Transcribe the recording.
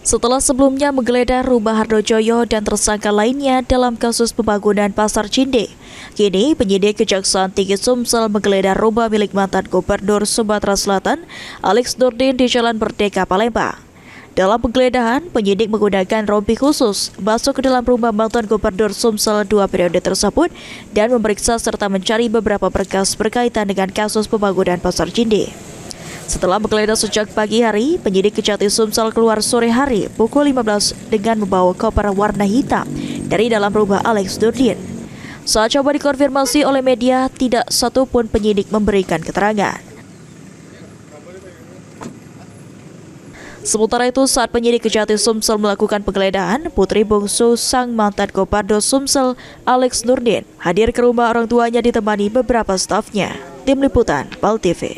Setelah sebelumnya menggeledah rumah Hardojoyo dan tersangka lainnya dalam kasus pembangunan Pasar Cinde, kini penyidik Kejaksaan Tinggi Sumsel menggeledah rumah milik mantan Gubernur Sumatera Selatan, Alex Nurdin di Jalan Merdeka, Palembang. Dalam penggeledahan, penyidik menggunakan rompi khusus masuk ke dalam rumah mantan Gubernur Sumsel 2 periode tersebut dan memeriksa serta mencari beberapa berkas berkaitan dengan kasus pembangunan Pasar Cinde. Setelah menggeledah sejak pagi hari, penyidik Kejati Sumsel keluar sore hari pukul 15 dengan membawa koper warna hitam dari dalam rumah Alex Nurdin. Saat coba dikonfirmasi oleh media, tidak satupun penyidik memberikan keterangan. Sementara itu, saat penyidik Kejati Sumsel melakukan penggeledahan, putri bungsu sang mantan Gubernur Sumsel, Alex Nurdin, hadir ke rumah orang tuanya ditemani beberapa stafnya. Tim Liputan, PAL TV.